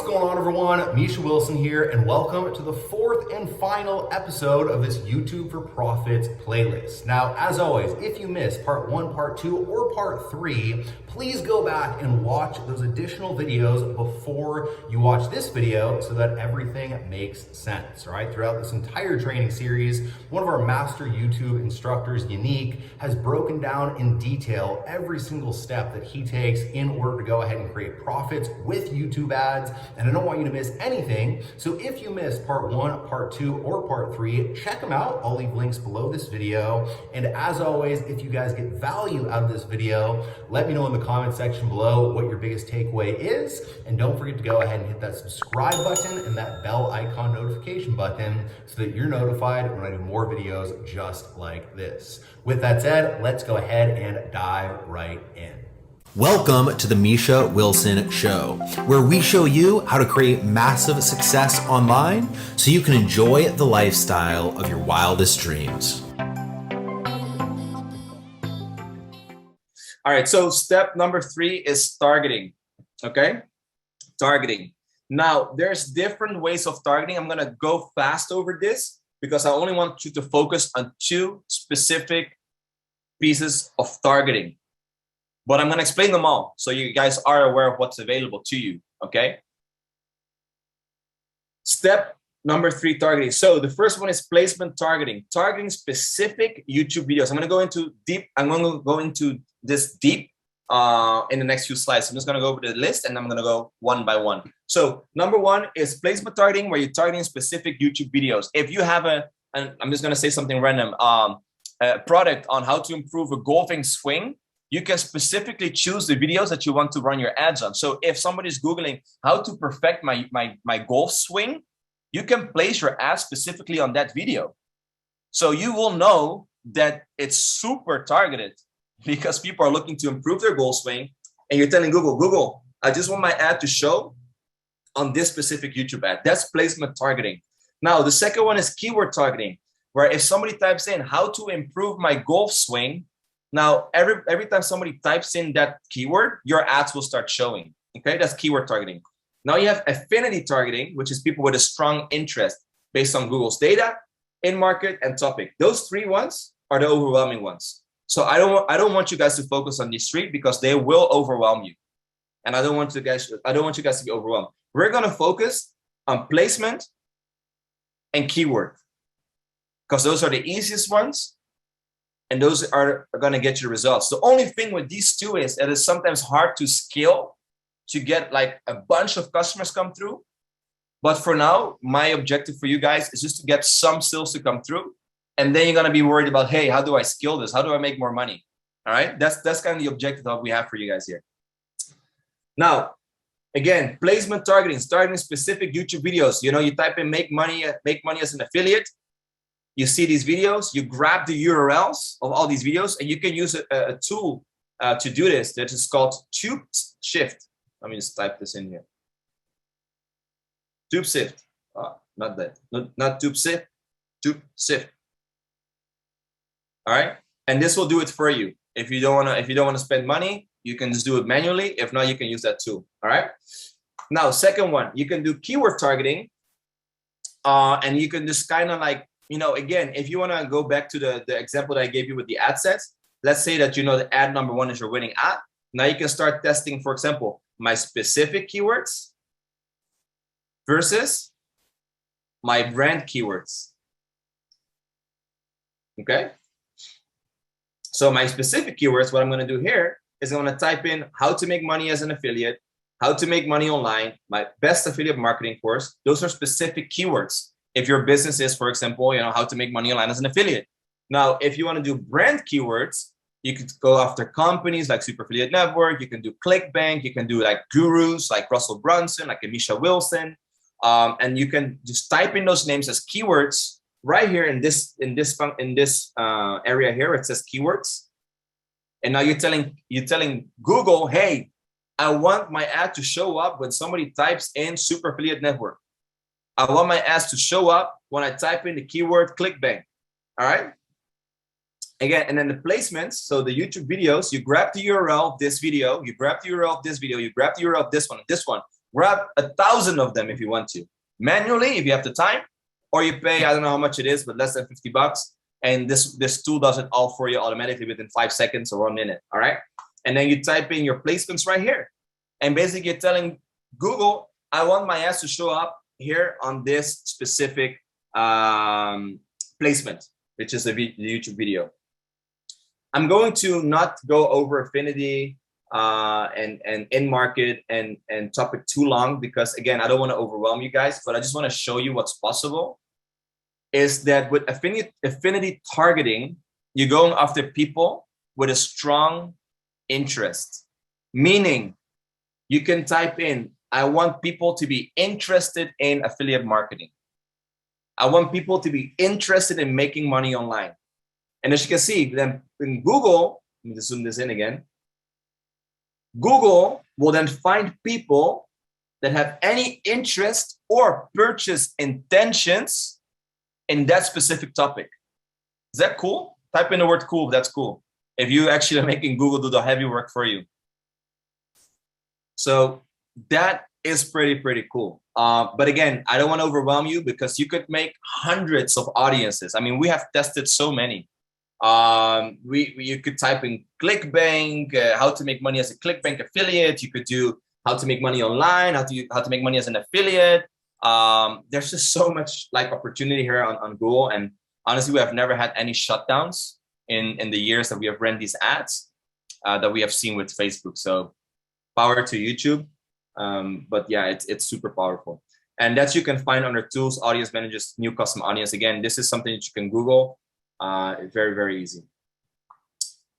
what's going on, everyone? Misha Wilson here, and welcome to the fourth and final episode of this YouTube for Profits playlist. Now, as always, if you missed part 1, part 2, or part 3, please go back and watch those additional videos before you watch this video so that everything makes sense, all right? Throughout this entire training series, one of our master YouTube instructors, Unique, has broken down in detail every single step that he takes in order to go ahead and create profits with YouTube ads, and I don't want you to miss anything. So if you missed part 1, part 2, or part 3, check them out. I'll leave links below this video. And as always, if you guys get value out of this video, let me know in the comment section below what your biggest takeaway is. And don't forget to go ahead and hit that subscribe button and that bell icon notification button so that you're notified when I do more videos just like this. With that said, let's go ahead and dive right in. Welcome to the Misha Wilson Show, where we show you how to create massive success online so you can enjoy the lifestyle of your wildest dreams. All right, so step number 3 is targeting, okay? Targeting. Now, there's different ways of targeting. I'm gonna go fast over this because I only want you to focus on 2 specific pieces of targeting. But I'm going to explain them all so you guys are aware of what's available to you, okay? Step number 3, targeting. So the first one is placement targeting. Targeting specific YouTube videos. I'm going to go into deep. I'm going to go into this deep in the next few slides. I'm just going to go over the list and I'm going to go one by one. So number 1 is placement targeting, where you're targeting specific YouTube videos. If you have and I'm just going to say something random, a product on how to improve a golfing swing, you can specifically choose the videos that you want to run your ads on. So if somebody's Googling how to perfect my golf swing, you can place your ad specifically on that video. So you will know that it's super targeted because people are looking to improve their golf swing, and you're telling Google, I just want my ad to show on this specific YouTube ad. That's placement targeting. Now, the second one is keyword targeting, where if somebody types in how to improve my golf swing, now, every time somebody types in that keyword, your ads will start showing. Okay, that's keyword targeting. Now you have affinity targeting, which is people with a strong interest based on Google's data, in market, and topic. Those 3 ones are the overwhelming ones. So I don't want you guys to focus on these 3 because they will overwhelm you, and I don't want you guys to be overwhelmed. We're gonna focus on placement and keyword because those are the easiest ones. And those are going to get you results. The only thing with these 2 is that it's sometimes hard to scale to get like a bunch of customers come through. But for now, my objective for you guys is just to get some sales to come through. And then you're going to be worried about, hey, how do I scale this? How do I make more money? All right. That's kind of the objective that we have for you guys here. Now, again, placement targeting, targeting specific YouTube videos. You know, you type in make money as an affiliate. You see these videos, you grab the URLs of all these videos, and you can use a tool to do this that is called Tube Shift. Let me just type this in here. Tube Shift. Not that. Not Tube Shift. Tube Shift. All right, and this will do it for you. If you don't want to spend money, you can just do it manually. If not, you can use that tool. All right. Now, second one, you can do keyword targeting, and you can just kind of like, you know, again, if you want to go back to the example that I gave you with the ad sets, let's say that you know the ad number 1 is your winning ad. Now you can start testing, for example, my specific keywords versus my brand keywords. Okay. So my specific keywords, what I'm going to do here is I'm going to type in how to make money as an affiliate, how to make money online, my best affiliate marketing course. Those are specific keywords. If your business is, for example, you know, how to make money online as an affiliate. Now, if you want to do brand keywords, you could go after companies like Super Affiliate Network. You can do ClickBank. You can do like gurus like Russell Brunson, like a Misha Wilson, and you can just type in those names as keywords right here in this area here. It says keywords, and now you're telling Google, hey, I want my ad to show up when somebody types in Super Affiliate Network. I want my ads to show up when I type in the keyword ClickBank. All right. Again, and then the placements. So the YouTube videos, you grab the URL of this video, you grab the URL of this video, you grab the URL of this one, Grab 1,000 of them if you want to. Manually, if you have the time, or you pay, I don't know how much it is, but less than $50. And this tool does it all for you automatically within 5 seconds or 1 minute. All right. And then you type in your placements right here. And basically you're telling Google, I want my ads to show up here on this specific placement, which is the YouTube video. I'm going to not go over affinity and in-market and topic too long, because again, I don't want to overwhelm you guys, but I just want to show you what's possible. Is that with affinity targeting, you're going after people with a strong interest, meaning you can type in, I want people to be interested in affiliate marketing. I want people to be interested in making money online. And as you can see, then in Google, let me just zoom this in again. Google will then find people that have any interest or purchase intentions in that specific topic. Is that cool? Type in the word cool, that's cool. If you actually are making Google do the heavy work for you. So that is pretty cool. But again, I don't want to overwhelm you, because you could make hundreds of audiences. I mean, we have tested so many. You could type in ClickBank, how to make money as a ClickBank affiliate. You could do how to make money online, how to make money as an affiliate. There's just so much like opportunity here on Google. And honestly, we have never had any shutdowns in the years that we have ran these ads that we have seen with Facebook. So power to YouTube. But yeah, it's super powerful. And that you can find under tools, audience managers, new custom audience. Again, this is something that you can Google. It's very easy.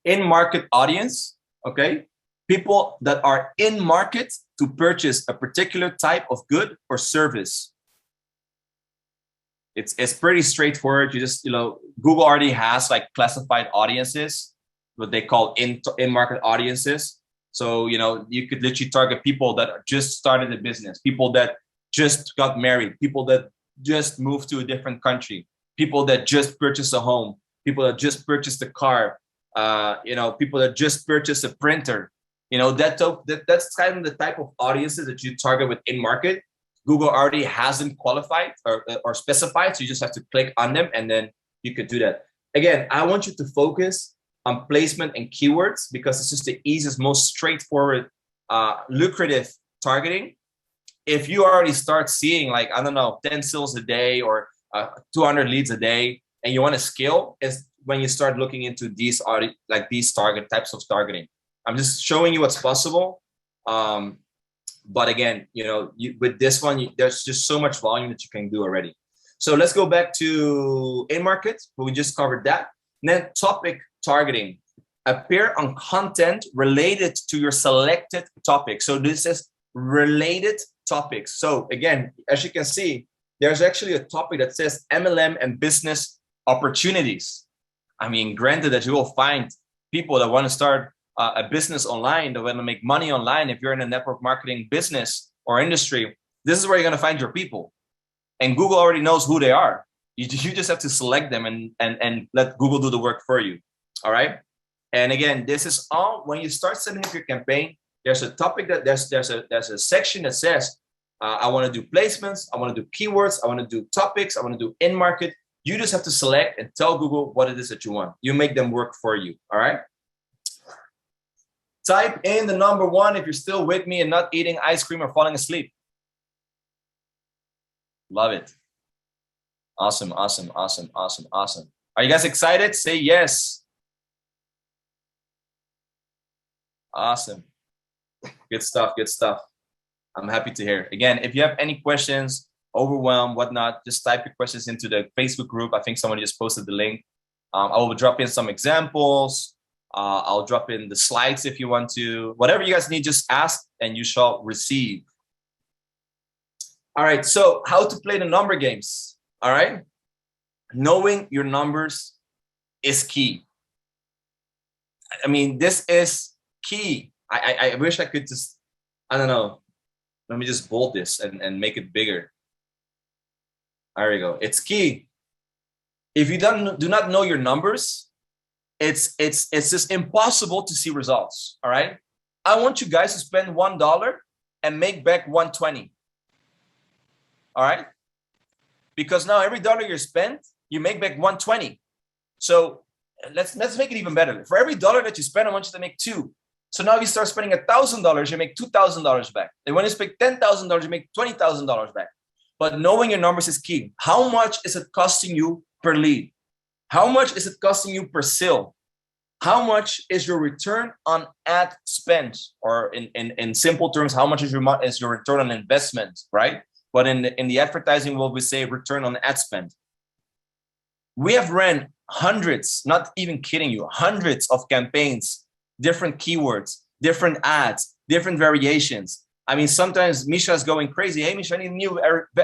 In market audience, okay? People that are in market to purchase a particular type of good or service. It's pretty straightforward. You just, Google already has like classified audiences, what they call in market audiences. So, you could literally target people that just started a business, people that just got married, people that just moved to a different country, people that just purchased a home, people that just purchased a car, people that just purchased a printer. That's kind of the type of audiences that you target with in-market. Google already has them qualified or specified, so you just have to click on them and then you could do that. Again, I want you to focus on placement and keywords, because it's just the easiest, most straightforward, lucrative targeting. If you already start seeing 10 sales a day or 200 leads a day, and you want to scale, is when you start looking into these target types of targeting. I'm just showing you what's possible. But again, with this one, there's just so much volume that you can do already. So let's go back to in-market, but we just covered that. And then topic targeting. Appear on content related to your selected topic. So this is related topics. So again, as you can see, there's actually a topic that says MLM and business opportunities. I mean, granted that you will find people that want to start a business online, that want to make money online. If you're in a network marketing business or industry, this is where you're going to find your people. And Google already knows who they are. You just have to select them and let Google do the work for you. All right. And again, this is all when you start setting up your campaign. There's a topic that there's a section that says, I want to do placements, I want to do keywords, I want to do topics, I want to do in-market. You just have to select and tell Google what it is that you want. You make them work for you. All right. Type in the number 1 if you're still with me and not eating ice cream or falling asleep. Love it. Awesome. Are you guys excited? Say yes. Awesome. Good stuff. I'm happy to hear. Again, if you have any questions, overwhelmed, whatnot, just type your questions into the Facebook group. I think somebody just posted the link. I will drop in some examples. I'll drop in the slides if you want to. Whatever you guys need, just ask and you shall receive. All right, so how to play the number games. All right. Knowing your numbers is key. I mean, this is key. I wish I could just, I don't know. Let me just bold this and make it bigger. There we go. It's key. If you do not know your numbers, it's just impossible to see results. All right. I want you guys to spend $1 and make back 120. All right? Because now every dollar you spend, you make back 120. So let's make it even better. For every dollar that you spend, I want you to make 2. So now if you start spending $1,000, you make $2,000 back. And when you spend $10,000, you make $20,000 back. But knowing your numbers is key. How much is it costing you per lead? How much is it costing you per sale? How much is your return on ad spend? Or in simple terms, how much is your return on investment, right? But in the advertising world, we say return on ad spend. We have ran hundreds, not even kidding you, hundreds of campaigns, different keywords, different ads, different variations. I mean, sometimes Misha is going crazy. Hey, Misha, I need a new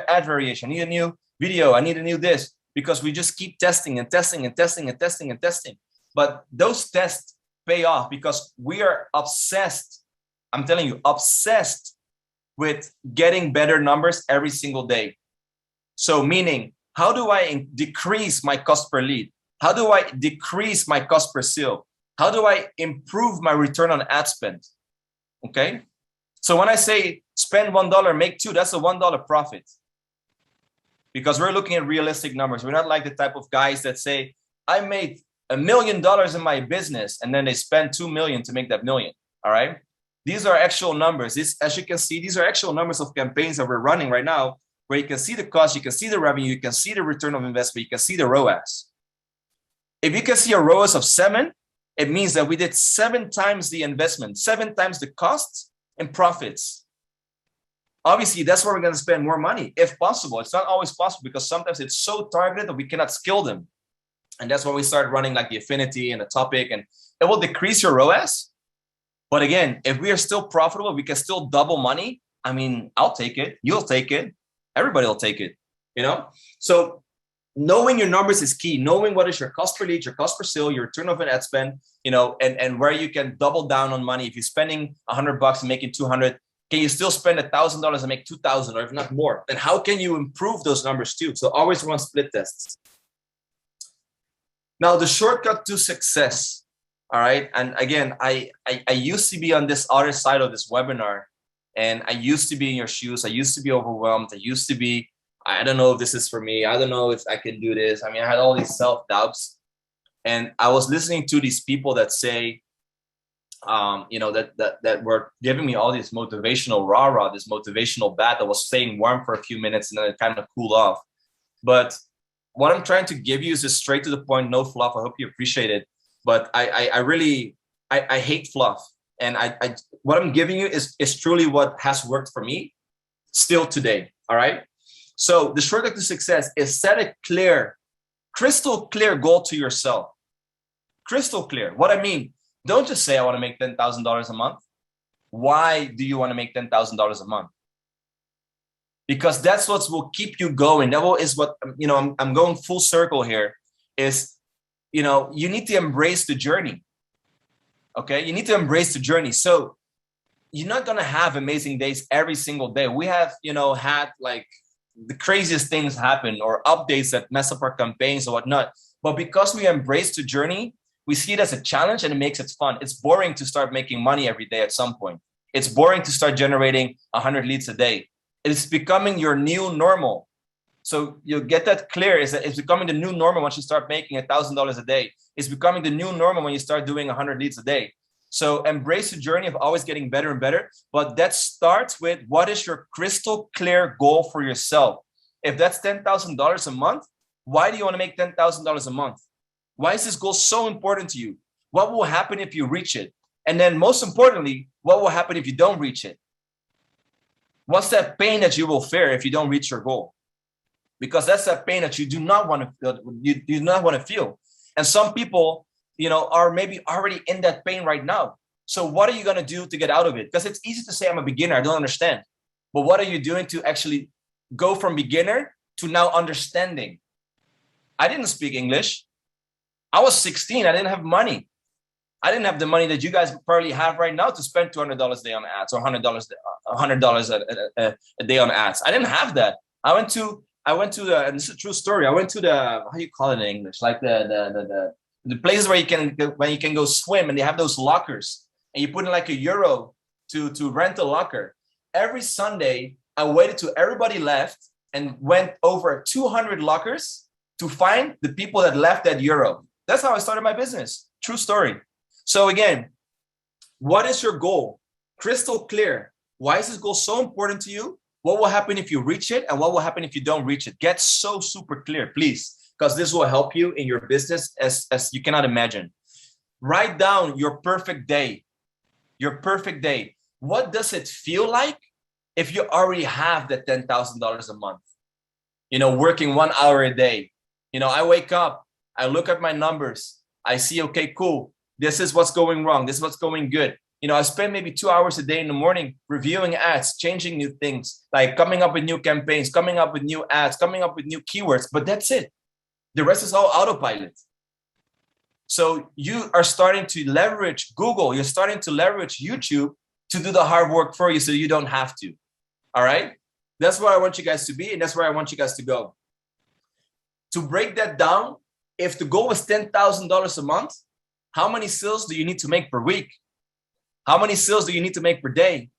ad variation. I need a new video. I need a new this, because we just keep testing and testing and testing and testing and testing. But those tests pay off because we are obsessed. I'm telling you, obsessed with getting better numbers every single day. So meaning, how do I decrease my cost per lead? How do I decrease my cost per sale? How do I improve my return on ad spend? Okay. So when I say spend $1, make 2, that's a $1 profit. Because we're looking at realistic numbers. We're not like the type of guys that say, I made $1 million in my business, and then they spend 2 million to make that million. All right. These are actual numbers. As you can see, these are actual numbers of campaigns that we're running right now, where you can see the cost, you can see the revenue, you can see the return of investment, you can see the ROAS. If you can see a ROAS of 7, it means that we did 7 times the investment, 7 times the costs and profits. Obviously, that's where we're going to spend more money, if possible. It's not always possible because sometimes it's so targeted that we cannot scale them. And that's when we start running like the affinity and the topic, and it will decrease your ROAS. But again, if we are still profitable, we can still double money. I mean, I'll take it. You'll take it. Everybody will take it, you know? So knowing your numbers is key. Knowing what is your cost per lead, your cost per sale, your return of an ad spend, you know, and where you can double down on money. If you're spending $100 and making 200, can you still spend $1,000 and make 2,000, or if not more? And how can you improve those numbers too? So always run split tests. Now, the shortcut to success. All right. And again, I used to be on this other side of this webinar, and I used to be in your shoes. I used to be overwhelmed. I used to be, I don't know if this is for me. I don't know if I can do this. I mean, I had all these self-doubts, and I was listening to these people that say, you know, that were giving me all this motivational rah-rah, this motivational bat that was staying warm for a few minutes and then it kind of cooled off. But what I'm trying to give you is just straight to the point, no fluff. I hope you appreciate it. But I really hate fluff. And what I'm giving you is truly what has worked for me still today. All right. So the shortcut to success is set a clear, crystal clear goal to yourself. Crystal clear. What I mean, don't just say, I want to make $10,000 a month. Why do you want to make $10,000 a month? Because that's what will keep you going. That is what, you know, I'm going full circle here is, you know, you need to embrace the journey. Okay. You need to embrace the journey. So you're not going to have amazing days every single day. We have, you know, had like the craziest things happen or updates that mess up our campaigns or whatnot. But because we embrace the journey, we see it as a challenge and it makes it fun. It's boring to start making money every day at some point. It's boring to start generating 100 leads a day. It's becoming your new normal. So you get that clear, is that it's becoming the new normal once you start making $1,000 a day. It's becoming the new normal when you start doing 100 leads a day. So embrace the journey of always getting better and better. But that starts with, what is your crystal clear goal for yourself? If that's $10,000 a month, why do you want to make $10,000 a month? Why is this goal so important to you? What will happen if you reach it? And then most importantly, what will happen if you don't reach it? What's that pain that you will fear if you don't reach your goal? Because that's that pain that you do not want to feel. You do not want to feel. And some people, you know, are maybe already in that pain right now. So what are you going to do to get out of it? Because it's easy to say, I'm a beginner, I don't understand. But what are you doing to actually go from beginner to now understanding? I didn't speak English. I was 16. I didn't have money. I didn't have the money that you guys probably have right now to spend $200 a day on ads or $100 a day on ads. I didn't have that. I went to the, and this is a true story. I went to the, how do you call it in English? Like the places where you can go swim, and they have those lockers, and you put in like €1 to rent a locker. every Sunday, I waited till everybody left and went over 200 lockers to find the people that left that euro. That's how I started my business. True story. So again, what is your goal? Crystal clear. Why is this goal so important to you? What will happen if you reach it? And what will happen if you don't reach it? Get so super clear, please, because this will help you in your business as you cannot imagine. Write down your perfect day. Your perfect day. What does it feel like if you already have that $10,000 a month? You know, working 1 hour a day. You know, I wake up, I look at my numbers, I see, okay, cool. This is what's going wrong. This is what's going good. You know, I spend maybe 2 hours a day in the morning reviewing ads, changing new things, like coming up with new campaigns, coming up with new ads, coming up with new keywords, but that's it. The rest is all autopilot. So you are starting to leverage Google. You're starting to leverage YouTube to do the hard work for you so you don't have to. All right? That's where I want you guys to be, and that's where I want you guys to go. To break that down, if the goal was $10,000 a month, how many sales do you need to make per week? How many sales do you need to make per day?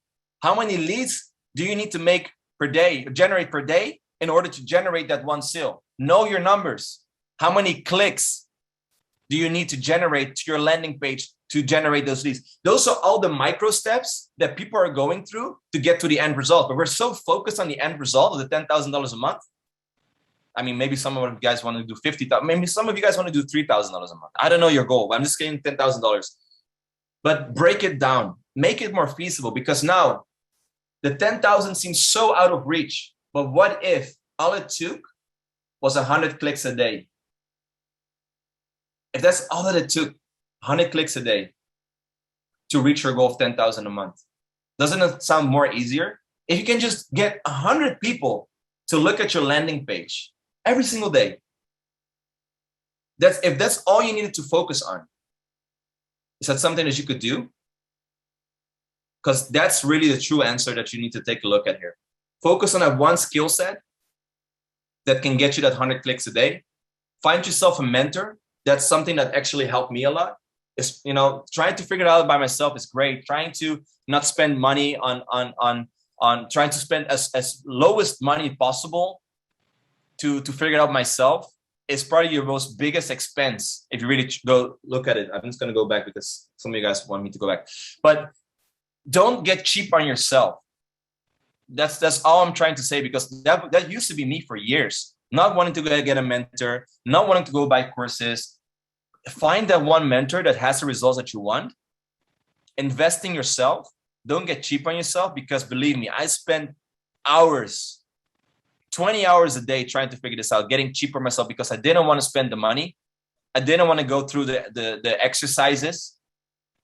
How many leads do you need to make per day, generate per day in order to generate that one sale? Know your numbers. How many clicks do you need to generate to your landing page to generate those leads? Those are all the micro steps that people are going through to get to the end result. But we're so focused on the end result of the $10,000 a month. I mean, maybe some of you guys want to do $50,000. Maybe some of you guys want to do $3,000 a month. I don't know your goal, but I'm just getting $10,000. But break it down. Make it more feasible, because now the 10,000 seems so out of reach. But what if all it took was 100 clicks a day? If that's all that it took, 100 clicks a day to reach your goal of 10,000 a month, doesn't it sound more easier? If you can just get 100 people to look at your landing page every single day, if that's all you needed to focus on, is that something that you could do? Because that's really the true answer that you need to take a look at here. Focus on that one skill set that can get you that 100 clicks a day. Find yourself a mentor. That's something that actually helped me a lot. Is, you know, trying to figure it out by myself is great. Trying to not spend money on trying to spend as lowest money possible to figure it out myself is probably your most biggest expense if you really go look at it. I'm just going to go back because some of you guys want me to go back. But don't get cheap on yourself. That's all I'm trying to say, because that used to be me for years. Not wanting to go get a mentor, not wanting to go buy courses. Find that one mentor that has the results that you want. Invest in yourself. Don't get cheap on yourself, because believe me, I spent hours, 20 hours a day trying to figure this out, getting cheap on myself because I didn't want to spend the money. I didn't want to go through the exercises.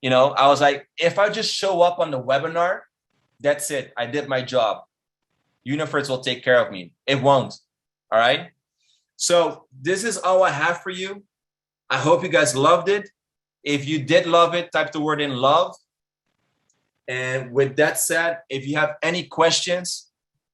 You know, I was like, if I just show up on the webinar, that's it. I did my job. Universe will take care of me. It won't. All right. So this is all I have for you. I hope you guys loved it. If you did love it, type the word in love. And with that said, if you have any questions,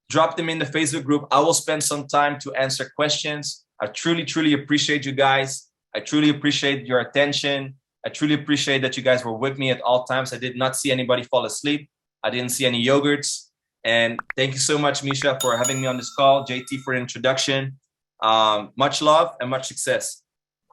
drop them in the Facebook group. I will spend some time to answer questions. I truly, truly appreciate you guys. I truly appreciate your attention. I truly appreciate that you guys were with me at all times. I did not see anybody fall asleep. I didn't see any yogurts. And thank you so much, Misha, for having me on this call. JT for the introduction. Much love and much success.